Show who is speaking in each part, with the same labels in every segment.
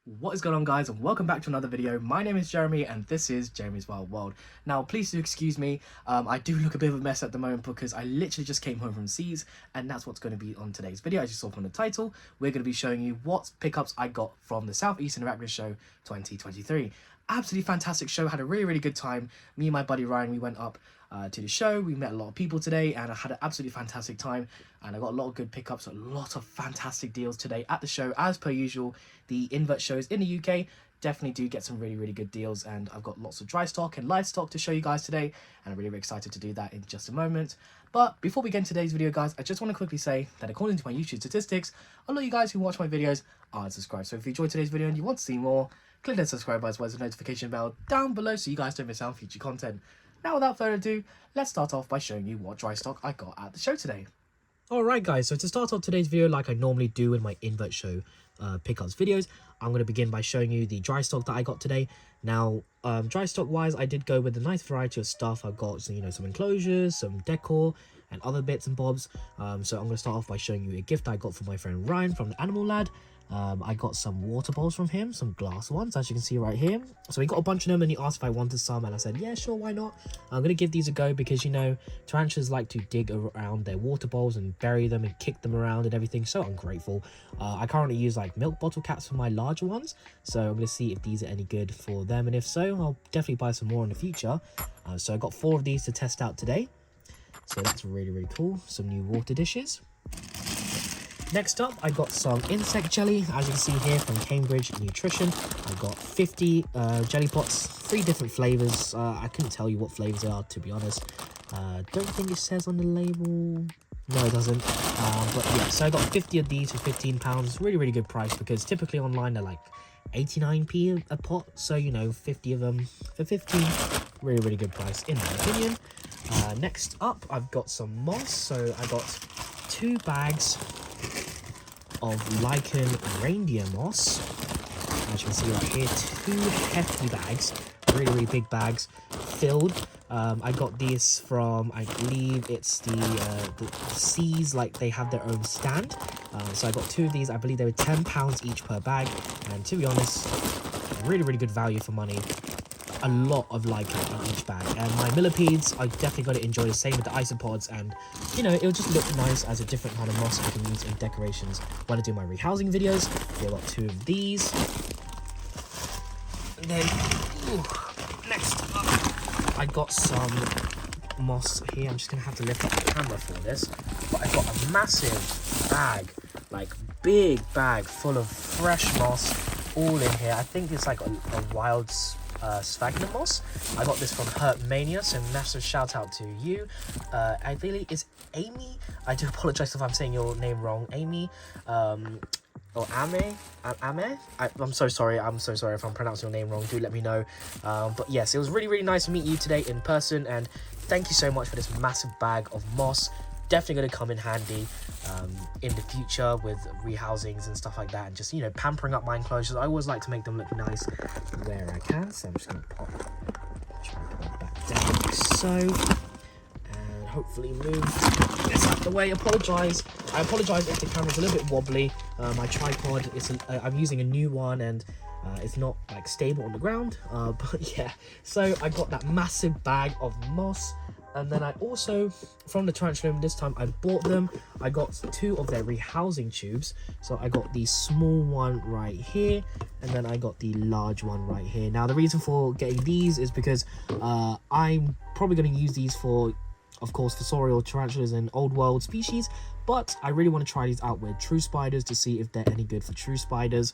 Speaker 1: What is going on, guys, and welcome back to another video. My name is Jeremy and this is Jeremy's Wild World. Now please do excuse me, I do look a bit of a mess at the moment because I literally just came home from seas, and that's what's going to be on today's video. As you saw from the title, we're going to be showing you what pickups I got from the Southeastern Arachnid Show 2023. Absolutely fantastic show. Had a really good time. Me and my buddy Ryan, we went up to the show. We met a lot of people today and I had an absolutely fantastic time, and I got a lot of good pickups, a lot of fantastic deals today at the show. As per usual, the invert shows in the UK definitely do get some really good deals, and I've got lots of dry stock and livestock to show you guys today, and I'm really excited to do that in just a moment. But before we get into today's video, guys, I just want to quickly say that according to my YouTube statistics, a lot of you guys who watch my videos are subscribed. So if you enjoyed today's video and you want to see more, click that subscribe button as well as the notification bell down below so you guys don't miss out on future content. Now, without further ado, let's start off by showing you what dry stock I got at the show today. Alright guys, so to start off today's video, like I normally do in my invert show pickups videos, I'm going to begin by showing you the dry stock that I got today. Now, dry stock wise, I did go with a nice variety of stuff. I've got, you know, some enclosures, some decor, and other bits and bobs. So I'm going to start off by showing you a gift I got from my friend Ryan from the Animal Lad. I got some water bowls from him, some glass ones, as you can see right here. So he got a bunch of them and he asked if I wanted some, and I said, yeah, sure, why not? I'm going to give these a go because, you know, tarantulas like to dig around their water bowls and bury them and kick them around and everything. So I'm grateful. I currently use like milk bottle caps for my larger ones. So I'm going to see if these are any good for them. And if so, I'll definitely buy some more in the future. So I got 4 of these to test out today. So that's really cool. Some new water dishes. Next up, I got some insect jelly, as you can see here from Cambridge Nutrition. I got 50 jelly pots, 3 different flavors. I couldn't tell you what flavors they are, to be honest. Don't think it says on the label. No, it doesn't. But yeah, so I got 50 of these for £15. Really good price, because typically online they're like 89p a pot. So, you know, 50 of them for 15. Really good price in my opinion. Next up, I've got some moss. So I got 2 bags of lichen reindeer moss. As you can see right here, 2 hefty bags, really big bags filled. I got these from, I believe it's the Seas, like they have their own stand. So I got 2 of these. I believe they were £10 each per bag, and to be honest, really good value for money. A lot of lichen in each bag, and my millipedes, I definitely got to enjoy the same with the isopods, and you know, it'll just look nice as a different kind of moss I can use in decorations when I do my rehousing videos. Okay, I got 2 of these, and then next up, I got some moss here. I'm just gonna have to lift up the camera for this, but I got a massive bag, like big bag full of fresh moss, all in here. I think it's like a wild sphagnum moss. I got this from Hertmania, so massive shout out to you. I believe it's Amy. I do apologize if I'm saying your name wrong, Amy, or Ame. I'm so sorry if I'm pronouncing your name wrong. Do let me know. But yes, it was really nice to meet you today in person, and thank you so much for this massive bag of moss. Definitely going to come in handy in the future with rehousings and stuff like that, and just, you know, pampering up my enclosures. I always like to make them look nice where I can, so I'm just going to try and put it back down like so, and hopefully move this out the way. I apologize if the camera's a little bit wobbly. My tripod, I'm using a new one, and it's not like stable on the ground, but yeah. So I got that massive bag of moss. And then I also, from the tarantula, this time I bought them. I got 2 of their rehousing tubes. So I got the small one right here, and then I got the large one right here. Now, the reason for getting these is because I'm probably going to use these for, of course, fossorial tarantulas and old world species. But I really want to try these out with true spiders to see if they're any good for true spiders.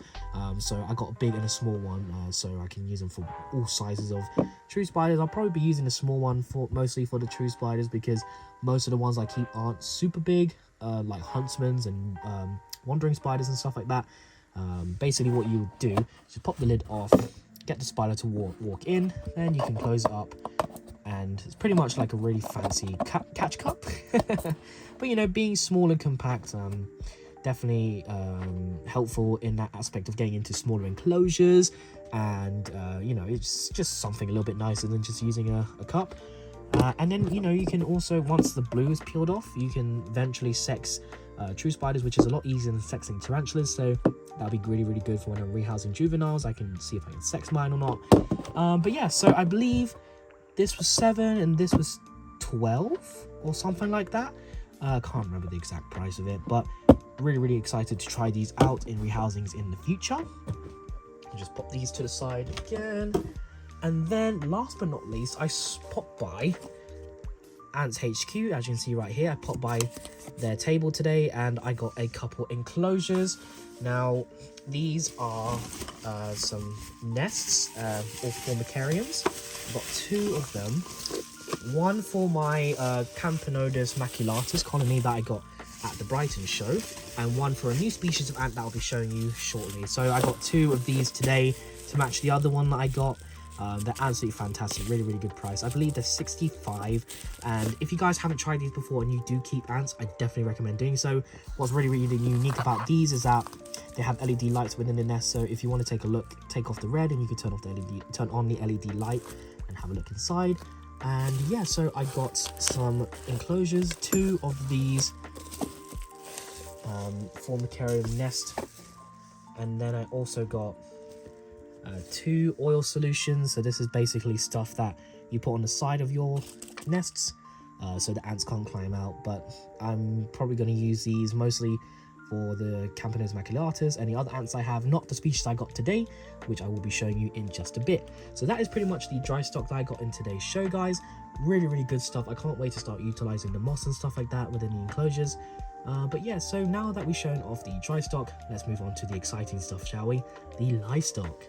Speaker 1: So I got a big and a small one, so I can use them for all sizes of true spiders. I'll probably be using the small one mostly for the true spiders, because most of the ones I keep aren't super big, like huntsmans and wandering spiders and stuff like that. Basically what you do is just pop the lid off, get the spider to walk in, then you can close it up, and it's pretty much like a really fancy catch cup. But you know, being small and compact, definitely helpful in that aspect of getting into smaller enclosures, and you know, it's just something a little bit nicer than just using a cup. And then, you know, you can also, once the blue is peeled off, you can eventually sex true spiders, which is a lot easier than sexing tarantulas, so that'll be really, really good for when I'm rehousing juveniles. I can see if I can sex mine or not. But yeah, so I believe this was 7 and this was 12 or something like that. I can't remember the exact price of it, but really, really excited to try these out in rehousings in the future. I'll just pop these to the side again. And then last but not least, I popped by Ants HQ. As you can see right here, I popped by their table today and I got a couple enclosures. Now these are some nests or formicariums. I've got 2 of them. One for my Campanodus maculatus colony that I got at the Brighton show, and one for a new species of ant that I'll be showing you shortly. So I got 2 of these today to match the other one that I got. They're absolutely fantastic, really, really good price. I believe they're 65, and if you guys haven't tried these before and you do keep ants, I definitely recommend doing so. What's really, really unique about these is that they have LED lights within the nest, so if you want to take a look, take off the red and you can turn on the LED light and have a look inside. And yeah, so I got some enclosures, 2 of these formicarium nest, and then I also got 2 oil solutions. So this is basically stuff that you put on the side of your nests so the ants can't climb out, but I'm probably going to use these mostly for the Campanodus maculatus, any other ants I have, not the species I got today, which I will be showing you in just a bit. So that is pretty much the dry stock that I got in today's show, guys. Really, really good stuff. I can't wait to start utilizing the moss and stuff like that within the enclosures. But yeah, so now that we've shown off the dry stock, let's move on to the exciting stuff, shall we? The livestock.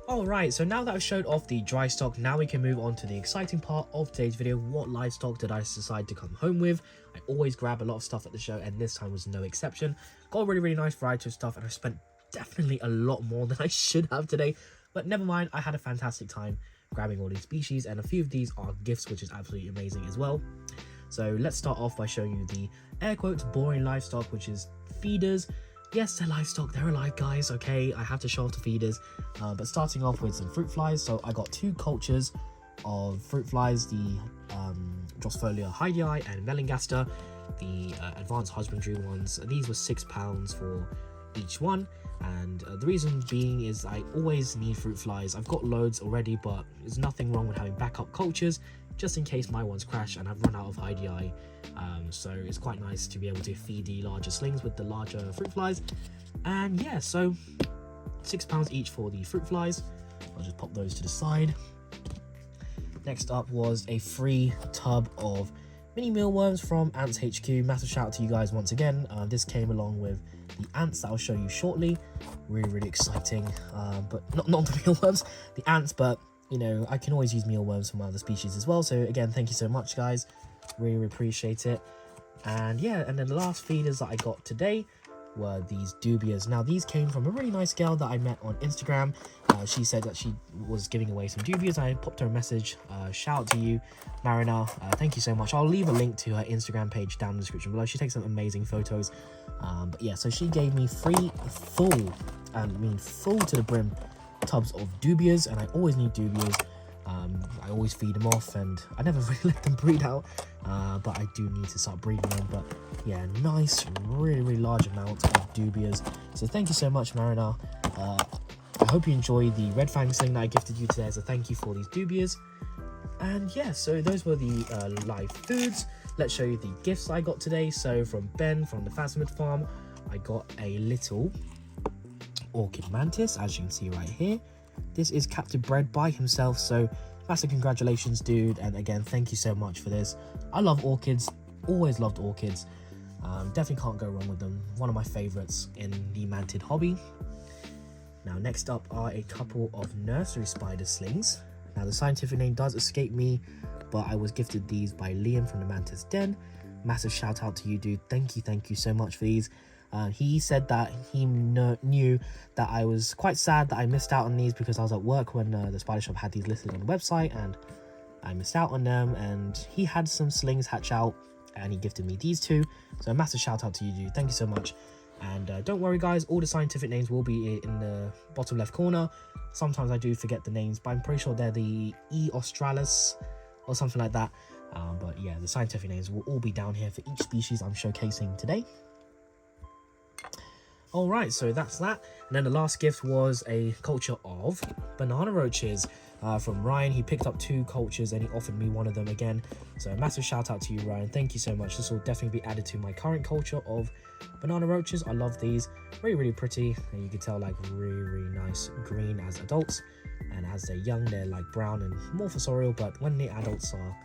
Speaker 1: Alright, so now that I've showed off the dry stock, now we can move on to the exciting part of today's video. What livestock did I decide to come home with? I always grab a lot of stuff at the show, and this time was no exception. Got a really, really nice variety of stuff, and I spent definitely a lot more than I should have today. But never mind, I had a fantastic time grabbing all these species, and a few of these are gifts, which is absolutely amazing as well. So let's start off by showing you the air quotes boring livestock, which is feeders. Yes, they're livestock, they're alive, guys, okay? I have to show off the feeders. But starting off with some fruit flies. So I got 2 cultures of fruit flies, the Drosophilia hydei and Melanogaster, the advanced husbandry ones. These were £6 for each one. And the reason being is I always need fruit flies. I've got loads already, but there's nothing wrong with having backup cultures, just in case my ones crash and I've run out of hydei. So it's quite nice to be able to feed the larger slings with the larger fruit flies. And yeah, so £6 each for the fruit flies. I'll just pop those to the side. Next up was a free tub of mini mealworms from Ants HQ. Massive shout out to you guys once again. This came along with the ants that I'll show you shortly. Really, really exciting. But not the mealworms, the ants, but you know, I can always use mealworms from other species as well. So again, thank you so much, guys. Really, really appreciate it. And yeah, and then the last feeders that I got today were these dubias. Now these came from a really nice girl that I met on Instagram. She said that she was giving away some dubias. I popped her a message. Shout out to you, Marina. Thank you so much. I'll leave a link to her Instagram page down in the description below. She takes some amazing photos. But yeah, so she gave me full to the brim tubs of dubias, and I always need dubias. I always feed them off, and I never really let them breed out, but I do need to start breeding them. But yeah, nice, really, really large amount of dubias. So thank you so much, Marina. I hope you enjoy the red fang sling that I gifted you today as a thank you for these dubias. And yeah, so those were the live foods. Let's show you the gifts I got today. So from Ben from the Phasmid farm, I got a little orchid mantis, as you can see right here. This is captive bred by himself, so massive congratulations, dude. And again, thank you so much for this. I love orchids, always loved orchids. Definitely can't go wrong with them. One of my favorites in the mantid hobby. Now next up are a couple of nursery spider slings. Now the scientific name does escape me, but I was gifted these by Liam from the Mantis Den. Massive shout out to you, dude. Thank you so much for these. He said that he knew that I was quite sad that I missed out on these because I was at work when the spider shop had these listed on the website, and I missed out on them. And he had some slings hatch out and he gifted me these 2. So a massive shout out to you, dude. Thank you so much. And don't worry, guys, all the scientific names will be in the bottom left corner. Sometimes I do forget the names, but I'm pretty sure they're the E. australis or something like that. But yeah, the scientific names will all be down here for each species I'm showcasing today. All right, so that's that. And then the last gift was a culture of banana roaches from Ryan. He picked up 2 cultures and he offered me one of them again. So a massive shout out to you, Ryan. Thank you so much. This will definitely be added to my current culture of banana roaches. I love these. Really pretty. And you can tell like really nice green as adults. And as they're young, they're like brown and more fossorial. But when the adults are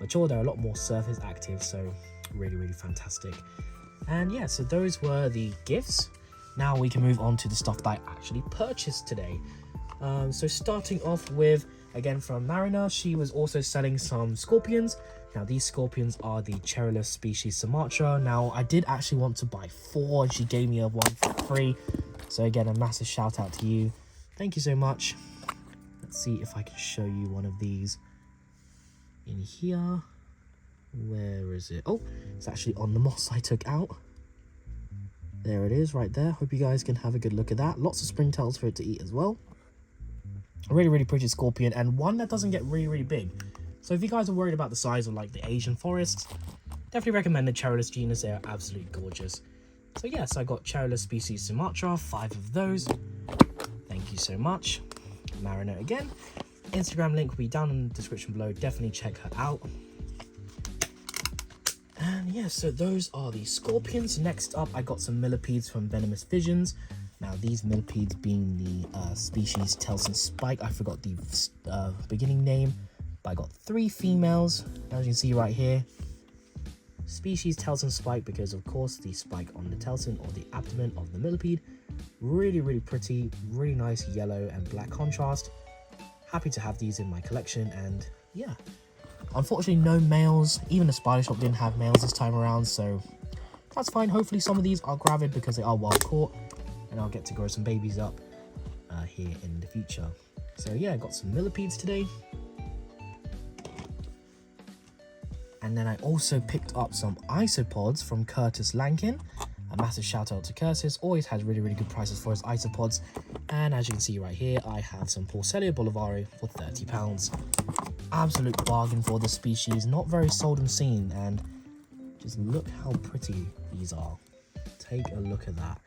Speaker 1: mature, they're a lot more surface active. So really fantastic. And yeah, so those were the gifts. Now we can move on to the stuff that I actually purchased today. So starting off with, again from Mariner, she was also selling some scorpions. Now these scorpions are the Cherylus species Sumatra. Now I did actually want to buy 4 and she gave me a 1 for free. So again, a massive shout out to you. Thank you so much. Let's see if I can show you one of these in here. Where is it? Oh, it's actually on the moss I took out. There it is right there. Hope you guys can have a good look at that. Lots of springtails for it to eat as well. A really pretty scorpion, and one that doesn't get really big. So if you guys are worried about the size of like the Asian forests, definitely recommend the Cherylus genus. They are absolutely gorgeous. So yes, I got Cherylus species Sumatra, 5 of those. Thank you so much. Mariner again. Instagram link will be down in the description below. Definitely check her out. And yeah, so those are the scorpions. Next up, I got some millipedes from Venomous Visions. Now, these millipedes being the species Telson Spike. I forgot the beginning name, but I got 3 females. As you can see right here, species Telson Spike, because of course the spike on the telson or the abdomen of the millipede. Really pretty, really nice yellow and black contrast. Happy to have these in my collection, and yeah. Unfortunately, no males. Even the spider shop didn't have males this time around, so that's fine. Hopefully some of these are gravid because they are wild caught, and I'll get to grow some babies up here in the future. So yeah, I got some millipedes today. And then I also picked up some isopods from Curtis Lankin. A massive shout out to Curtis. Always has really good prices for his isopods. And as you can see right here, I have some Porcellia Bolivare for £30. Absolute bargain for the species. Not very seldom seen. And just look how pretty these are. Take a look at that.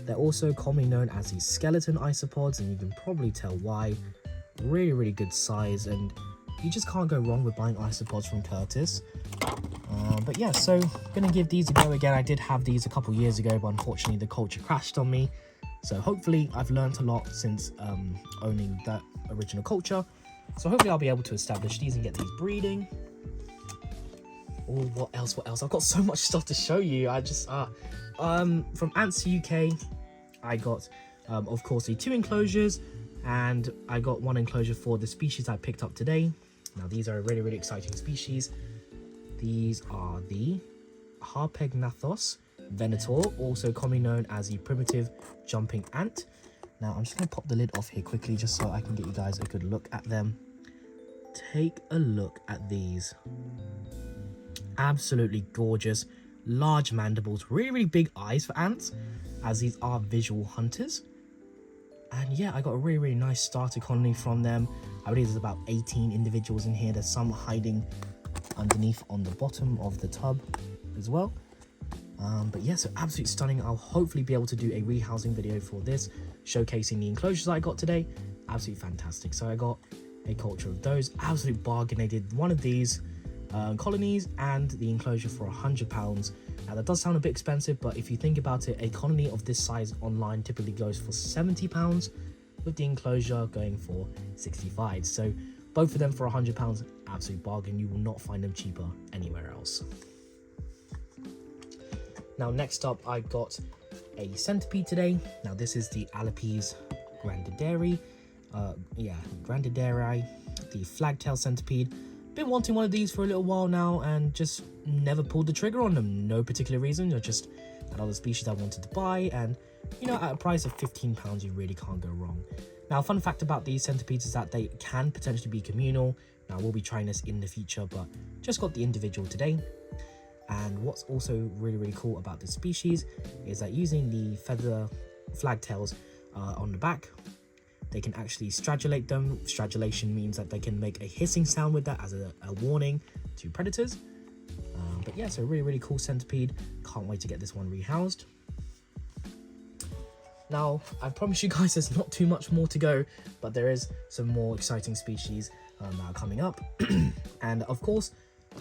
Speaker 1: They're also commonly known as the skeleton isopods, and you can probably tell why. Really good size, and you just can't go wrong with buying isopods from Curtis. But yeah, so gonna give these a go again. I did have these a couple years ago, but unfortunately the culture crashed on me. So hopefully I've learned a lot since owning that original culture. So hopefully I'll be able to establish these and get these breeding. Oh, what else? I've got so much stuff to show you. From Ants UK, I got, of course, the 2 enclosures, and I got 1 enclosure for the species I picked up today. Now, these are really exciting species. These are the Harpegnathos venator, also commonly known as the primitive jumping ant. Now, I'm just going to pop the lid off here quickly just so I can get you guys a good look at them. Take a look at these. Absolutely gorgeous. Large mandibles, really big eyes for ants, as these are visual hunters. And yeah, I got a really nice starter colony from them. I believe there's about 18 individuals in here. There's some hiding underneath on the bottom of the tub as well. But yeah, so absolutely stunning. I'll hopefully be able to do a rehousing video for this, showcasing the enclosures I got today. Absolutely fantastic. So I got a culture of those. Absolute bargain. They did one of these colonies and the enclosure for £100. Now that does sound a bit expensive, but if you think about it, a colony of this size online typically goes for £70, with the enclosure going for 65. So both of them for £100, absolute bargain. You will not find them cheaper anywhere else. Now next up, I got a centipede today. Now this is the Alipes grandideri, grandideri, the flagtail centipede. Been wanting one of these for a little while now and just never pulled the trigger on them. No particular reason, or just another species I wanted to buy, and you know, at a price of £15 you really can't go wrong. Now, fun fact about these centipedes is that they can potentially be communal. Now we'll be trying this in the future, but just got the individual today. And what's also really cool about this species is that using the feather flagtails on the back, they can actually stridulate them. Stridulation means that they can make a hissing sound with that as a warning to predators. But yeah, so really cool centipede. Can't wait to get this one rehoused. Now, I promise you guys there's not too much more to go, but there is some more exciting species that are coming up. And of course,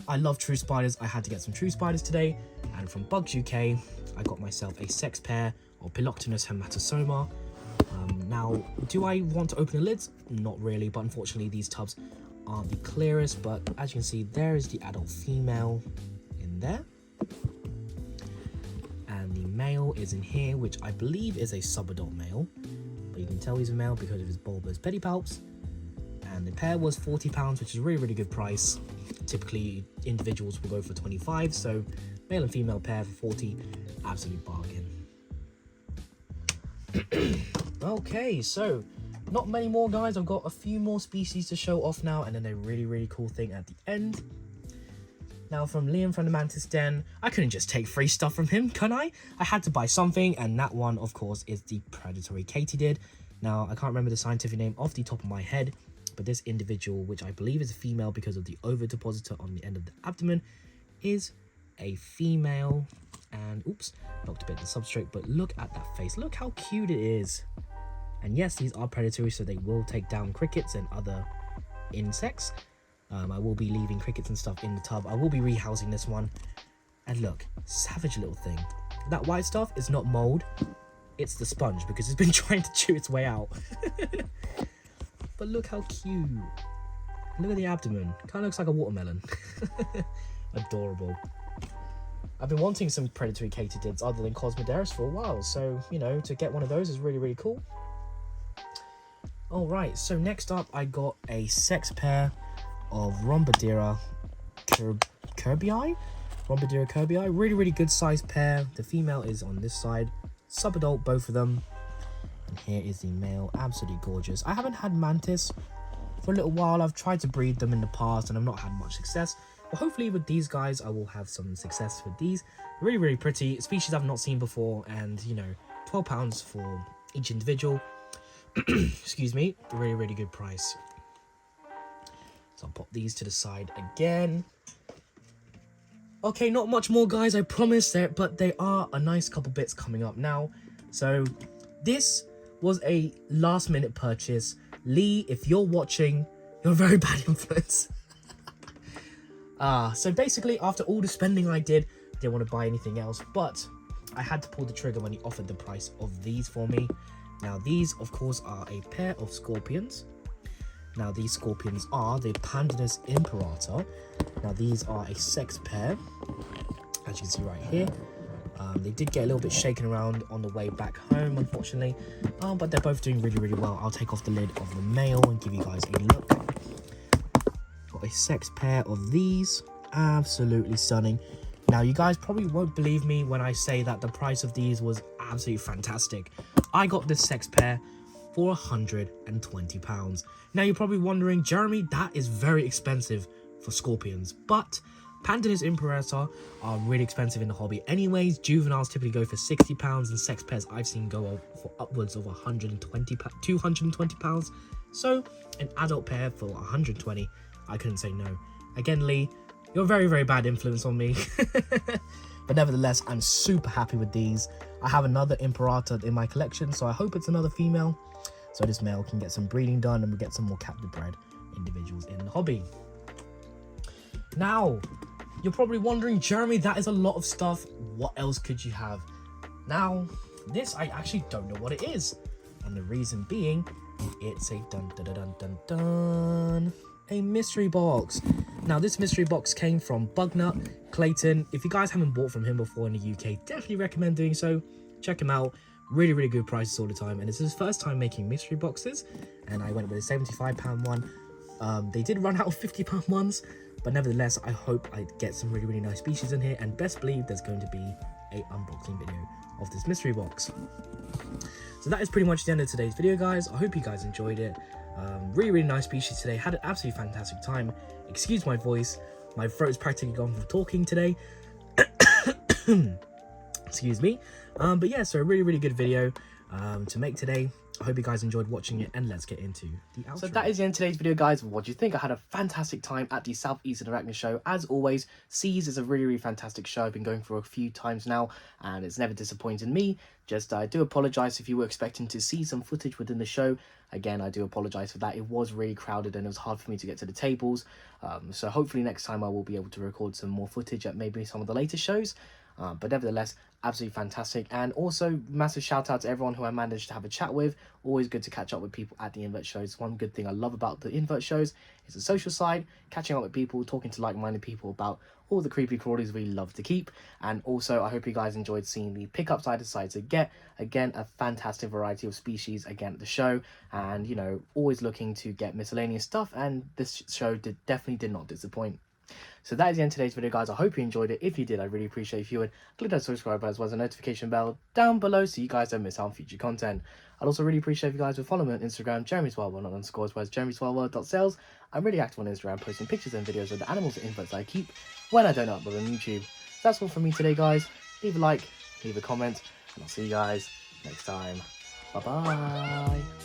Speaker 1: I love true spiders. I had to get some true spiders today, and from Bugs UK, I got myself a sex pair of Piloctinus hematosoma. Now, do I want to open the lids? Not really, but unfortunately these tubs aren't the clearest, but as you can see, there is the adult female in there. And the male is in here, which I believe is a subadult male, but you can tell he's a male because of his bulbous pedipalps. And the pair was £40, which is a really good price. Typically individuals will go for 25, so male and female pair for 40, absolute bargain. Okay, so not many more, guys. I've got a few more species to show off now, and then a really cool thing at the end. Now, from Liam from the Mantis Den, I couldn't just take free stuff from him, can I? I had to buy something, and that one, of course, is the predatory katydid. Now, I can't remember the scientific name off the top of my head, but this individual, which I believe is a female because of the ovipositor on the end of the abdomen, is a female. And oops, knocked a bit of the substrate, but look at that face. Look how cute it is. And yes, these are predatory, so they will take down crickets and other insects. I will be leaving crickets and stuff in the tub. I will be rehousing this one. And look, savage little thing. That white stuff is not mold, it's the sponge, because it's been trying to chew its way out. But look how cute. Look at the abdomen. Kind of looks like a watermelon. Adorable. I've been wanting some predatory katydids other than Cosmoderus for a while, so, you know, to get one of those is really cool. Alright, so next up I got a sex pair of Rhombodira kirbii? Rhombodira kirbii, really good sized pair. The female is on this side, subadult both of them. And here is the male, absolutely gorgeous. I haven't had mantis for a little while. I've tried to breed them in the past and I've not had much success. But hopefully with these guys I will have some success with these. Really pretty species I've not seen before, and you know, £12 for each individual. Excuse me, really good price. So I'll pop these to the side again. Okay, not much more, guys, I promise that, but they are a nice couple bits coming up now. So this was a last minute purchase. Lee, if you're watching, you're a very bad influence. So basically, after all the spending I did, I didn't want to buy anything else, but I had to pull the trigger when he offered the price of these for me. Now, these, of course, are a pair of scorpions. Now, these scorpions are the Pandinus imperator. Now, these are a sex pair, as you can see right here. They did get a little bit shaken around on the way back home, unfortunately, but they're both doing really well. I'll take off the lid of the male and give you guys a look. Got a sex pair of these, absolutely stunning. Now, you guys probably won't believe me when I say that the price of these was absolutely fantastic. I got this sex pair for £120. Now, you're probably wondering, Jeremy, that is very expensive for scorpions, but Pandinus imperator are really expensive in the hobby anyways. Juveniles typically go for £60, and sex pairs I've seen go for upwards of £220. So an adult pair for 120, I couldn't say no. Again, Lee, you're a very bad influence on me. But nevertheless, I'm super happy with these. I have another imperator in my collection, so I hope it's another female, so this male can get some breeding done and we get some more captive bred individuals in the hobby. Now, you're probably wondering, Jeremy, that is a lot of stuff. What else could you have? Now, this I actually don't know what it is. And the reason being, it's a a mystery box. Now, this mystery box came from Bugnut Clayton. If you guys haven't bought from him before in the UK, definitely recommend doing so. Check him out. Really good prices all the time. And it's his first time making mystery boxes. And I went with a £75 one. They did run out of £50 ones. But nevertheless, I hope I get some really nice species in here, and best believe there's going to be a unboxing video of this mystery box. So that is pretty much the end of today's video, guys. I hope you guys enjoyed it. Really nice species today. Had an absolutely fantastic time. Excuse my voice. My throat's practically gone from talking today. Excuse me. But yeah, so a really good video to make today. I hope you guys enjoyed watching it, and let's get into the outro. So that is the end of today's video, guys. What do you think? I had a fantastic time at the Southeastern Arachnid show. As always, Seas is a really fantastic show. I've been going for a few times now, and it's never disappointed me. I do apologise if you were expecting to see some footage within the show. Again, I do apologise for that. It was really crowded and it was hard for me to get to the tables. So hopefully next time I will be able to record some more footage at maybe some of the later shows. But nevertheless, absolutely fantastic. And also massive shout out to everyone who I managed to have a chat with. Always good to catch up with people at the invert shows. One good thing I love about the invert shows is the social side, catching up with people, talking to like-minded people about all the creepy crawlies we love to keep. And also I hope you guys enjoyed seeing the pickups I decided to get. Again, a fantastic variety of species again at the show, and you know, always looking to get miscellaneous stuff, and this show definitely did not disappoint. So that is the end of today's video, guys. I hope you enjoyed it. If you did, I really appreciate if you would click that subscribe button as well as the notification bell down below so you guys don't miss out on future content. I'd also really appreciate if you guys would follow me on Instagram, Jeremy's Wild World, as well as Jeremy's Wild World.sales. I'm really active on Instagram, posting pictures and videos of the animals and inverts I keep when I don't upload on YouTube. So that's all from me today, guys. Leave a like, leave a comment, and I'll see you guys next time. Bye-bye.